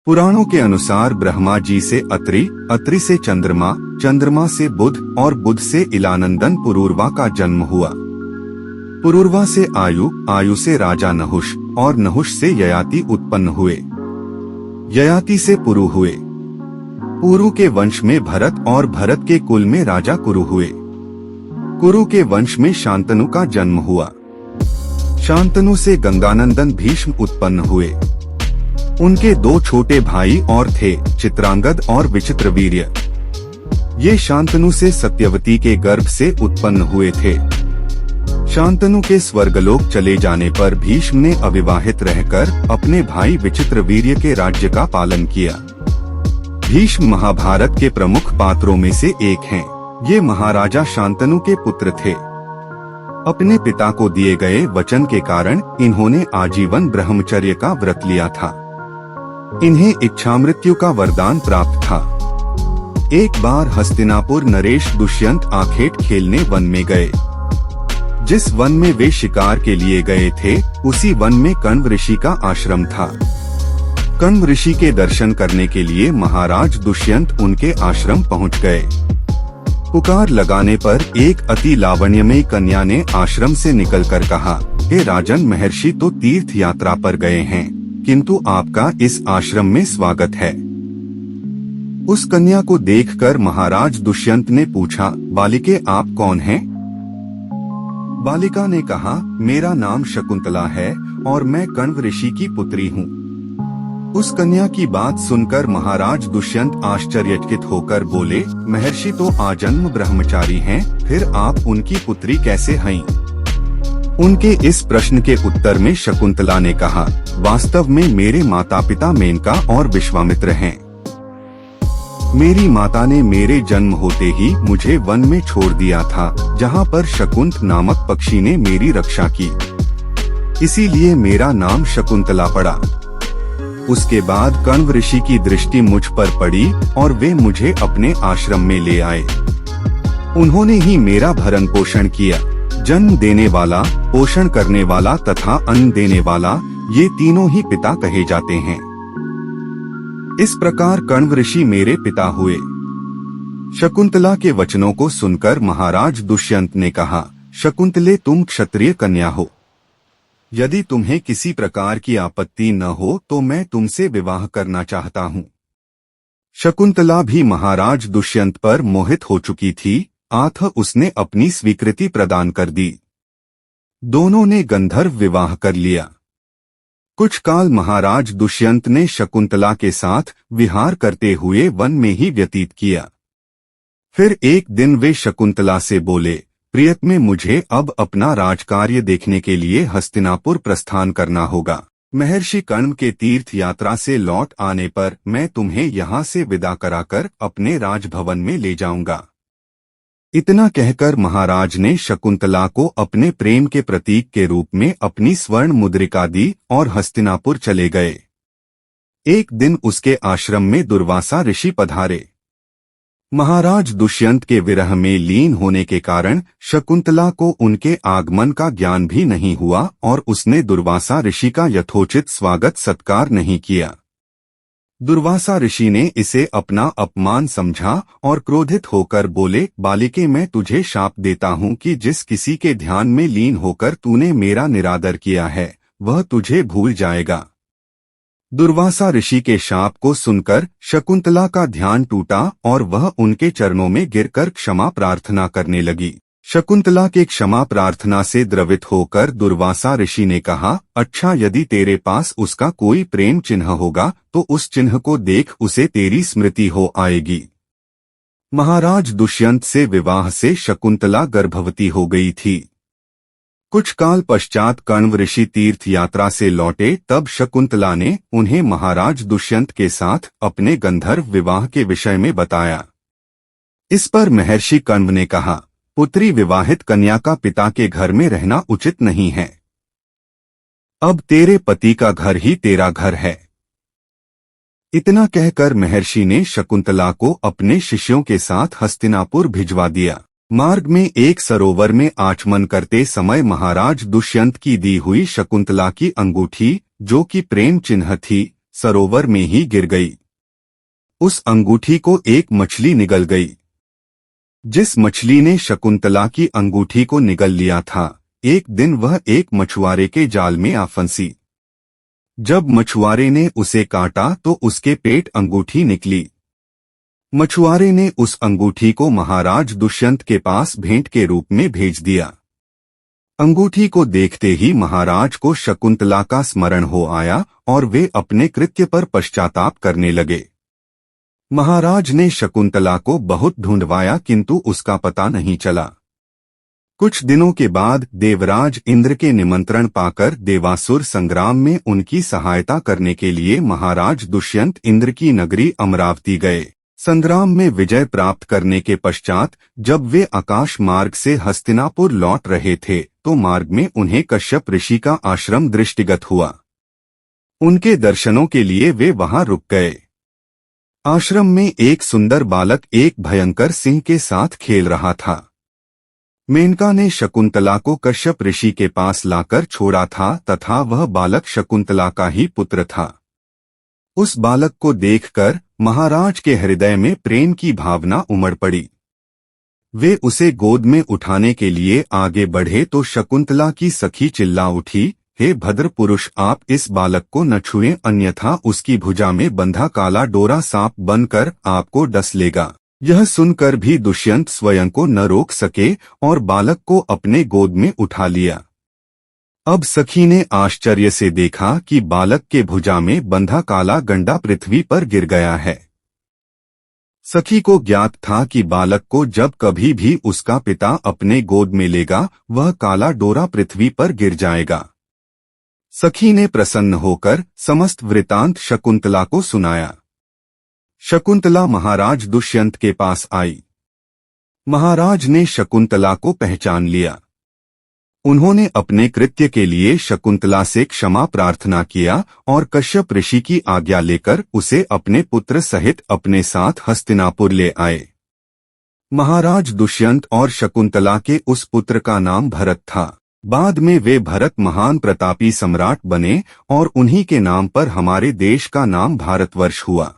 पुराणों के अनुसार ब्रह्मा जी से अत्रि, अत्रि से चंद्रमा, चंद्रमा से बुध और बुध से इलानंदन पुरूरवा का जन्म हुआ। पुरूरवा से आयु, आयु से राजा नहुष और नहुष से ययाति उत्पन्न हुए। ययाति से पुरु हुए। पुरु के वंश में भरत और भरत के कुल में राजा कुरु हुए। कुरु के वंश में शांतनु का जन्म हुआ। शांतनु से गंगानंदन भीष्म उत्पन्न हुए। उनके दो छोटे भाई और थे, चित्रांगद और विचित्रवीर्य। ये शांतनु से सत्यवती के गर्भ से उत्पन्न हुए थे। शांतनु के स्वर्गलोक चले जाने पर भीष्म ने अविवाहित रहकर अपने भाई विचित्रवीर्य के राज्य का पालन किया। भीष्म महाभारत के प्रमुख पात्रों में से एक हैं। ये महाराजा शांतनु के पुत्र थे। अपने पिता को दिए गए वचन के कारण इन्होंने आजीवन ब्रह्मचर्य का व्रत लिया था। इन्हें इच्छामृत्यु का वरदान प्राप्त था। एक बार हस्तिनापुर नरेश दुष्यंत आखेट खेलने वन में गए। जिस वन में वे शिकार के लिए गए थे, उसी वन में कण्व ऋषि का आश्रम था। कण्व ऋषि के दर्शन करने के लिए महाराज दुष्यंत उनके आश्रम पहुंच गए। पुकार लगाने पर एक अति लावण्यमयी कन्या ने आश्रम से निकलकर कहा, हे राजन, महर्षि तो तीर्थ यात्रा पर गए हैं, किंतु आपका इस आश्रम में स्वागत है। उस कन्या को देखकर महाराज दुष्यंत ने पूछा, बालिके आप कौन हैं? बालिका ने कहा, मेरा नाम शकुंतला है और मैं कण्व ऋषि की पुत्री हूँ। उस कन्या की बात सुनकर महाराज दुष्यंत आश्चर्यचकित होकर बोले, महर्षि तो आजन्म ब्रह्मचारी हैं, फिर आप उनकी पुत्री कैसे हैं? उनके इस प्रश्न के उत्तर में शकुंतला ने कहा, वास्तव में मेरे माता पिता मेनका और विश्वामित्र हैं। मेरी माता ने मेरे जन्म होते ही मुझे वन में छोड़ दिया था, जहाँ पर शकुंत नामक पक्षी ने मेरी रक्षा की। इसीलिए मेरा नाम शकुंतला पड़ा। उसके बाद कण्व ऋषि की दृष्टि मुझ पर पड़ी और वे मुझे अपने आश्रम में ले आए। उन्होंने ही मेरा भरण पोषण किया। जन्म देने वाला, पोषण करने वाला तथा अन्न देने वाला, ये तीनों ही पिता कहे जाते हैं। इस प्रकार कण्व ऋषि मेरे पिता हुए। शकुंतला के वचनों को सुनकर महाराज दुष्यंत ने कहा, शकुंतले, तुम क्षत्रिय कन्या हो। यदि तुम्हें किसी प्रकार की आपत्ति न हो तो मैं तुमसे विवाह करना चाहता हूँ। शकुंतला भी महाराज दुष्यंत पर मोहित हो चुकी थी, अतः उसने अपनी स्वीकृति प्रदान कर दी। दोनों ने गंधर्व विवाह कर लिया। कुछ काल महाराज दुष्यंत ने शकुंतला के साथ विहार करते हुए वन में ही व्यतीत किया। फिर एक दिन वे शकुंतला से बोले, प्रियतमे, मुझे अब अपना राजकार्य देखने के लिए हस्तिनापुर प्रस्थान करना होगा। महर्षि कण्व के तीर्थ यात्रा से लौट आने पर मैं तुम्हें यहाँ से विदा कराकर अपने राजभवन में ले जाऊंगा। इतना कहकर महाराज ने शकुंतला को अपने प्रेम के प्रतीक के रूप में अपनी स्वर्ण मुद्रिका दी और हस्तिनापुर चले गए। एक दिन उसके आश्रम में दुर्वासा ऋषि पधारे। महाराज दुष्यंत के विरह में लीन होने के कारण शकुंतला को उनके आगमन का ज्ञान भी नहीं हुआ और उसने दुर्वासा ऋषि का यथोचित स्वागत सत्कार नहीं किया। दुर्वासा ऋषि ने इसे अपना अपमान समझा और क्रोधित होकर बोले, बालिके, मैं तुझे शाप देता हूँ कि जिस किसी के ध्यान में लीन होकर तूने मेरा निरादर किया है, वह तुझे भूल जाएगा। दुर्वासा ऋषि के शाप को सुनकर शकुंतला का ध्यान टूटा और वह उनके चरणों में गिरकर क्षमा प्रार्थना करने लगी। शकुंतला के क्षमा प्रार्थना से द्रवित होकर दुर्वासा ऋषि ने कहा, अच्छा, यदि तेरे पास उसका कोई प्रेम चिन्ह होगा तो उस चिन्ह को देख उसे तेरी स्मृति हो आएगी। महाराज दुष्यंत से विवाह से शकुंतला गर्भवती हो गई थी। कुछ काल पश्चात कण्व ऋषि तीर्थ यात्रा से लौटे, तब शकुंतला ने उन्हें महाराज दुष्यंत के साथ अपने गंधर्व विवाह के विषय में बताया। इस पर महर्षि कण्व ने कहा, पुत्री, विवाहित कन्या का पिता के घर में रहना उचित नहीं है। अब तेरे पति का घर ही तेरा घर है। इतना कहकर महर्षि ने शकुंतला को अपने शिष्यों के साथ हस्तिनापुर भिजवा दिया। मार्ग में एक सरोवर में आचमन करते समय महाराज दुष्यंत की दी हुई शकुंतला की अंगूठी, जो कि प्रेम चिन्ह थी, सरोवर में ही गिर गई। उस अंगूठी को एक मछली निगल गई। जिस मछली ने शकुंतला की अंगूठी को निगल लिया था, एक दिन वह एक मछुआरे के जाल में आ फंसी। जब मछुआरे ने उसे काटा तो उसके पेट अंगूठी निकली। मछुआरे ने उस अंगूठी को महाराज दुष्यंत के पास भेंट के रूप में भेज दिया। अंगूठी को देखते ही महाराज को शकुंतला का स्मरण हो आया और वे अपने कृत्य पर पश्चाताप करने लगे। महाराज ने शकुंतला को बहुत ढूंढवाया किंतु उसका पता नहीं चला। कुछ दिनों के बाद देवराज इंद्र के निमंत्रण पाकर देवासुर संग्राम में उनकी सहायता करने के लिए महाराज दुष्यंत इंद्र की नगरी अमरावती गए। संग्राम में विजय प्राप्त करने के पश्चात जब वे आकाश मार्ग से हस्तिनापुर लौट रहे थे तो मार्ग में उन्हें कश्यप ऋषि का आश्रम दृष्टिगत हुआ। उनके दर्शनों के लिए वे वहां रुक गए। आश्रम में एक सुंदर बालक एक भयंकर सिंह के साथ खेल रहा था। मेनका ने शकुंतला को कश्यप ऋषि के पास लाकर छोड़ा था तथा वह बालक शकुंतला का ही पुत्र था। उस बालक को देखकर महाराज के हृदय में प्रेम की भावना उमड़ पड़ी। वे उसे गोद में उठाने के लिए आगे बढ़े तो शकुंतला की सखी चिल्ला उठी, हे भद्र पुरुष, आप इस बालक को न छुएं, अन्यथा उसकी भुजा में बंधा काला डोरा सांप बनकर आपको डस लेगा। यह सुनकर भी दुष्यंत स्वयं को न रोक सके और बालक को अपने गोद में उठा लिया। अब सखी ने आश्चर्य से देखा कि बालक के भुजा में बंधा काला गंडा पृथ्वी पर गिर गया है। सखी को ज्ञात था कि बालक को जब कभी भी उसका पिता अपने गोद में लेगा वह काला डोरा पृथ्वी पर गिर जाएगा। सखी ने प्रसन्न होकर समस्त वृतांत शकुंतला को सुनाया। शकुंतला महाराज दुष्यंत के पास आई। महाराज ने शकुंतला को पहचान लिया। उन्होंने अपने कृत्य के लिए शकुंतला से क्षमा प्रार्थना किया और कश्यप ऋषि की आज्ञा लेकर उसे अपने पुत्र सहित अपने साथ हस्तिनापुर ले आए। महाराज दुष्यंत और शकुंतला के उस पुत्र का नाम भरत था। बाद में वे भरत महान प्रतापी सम्राट बने और उन्हीं के नाम पर हमारे देश का नाम भारतवर्ष हुआ।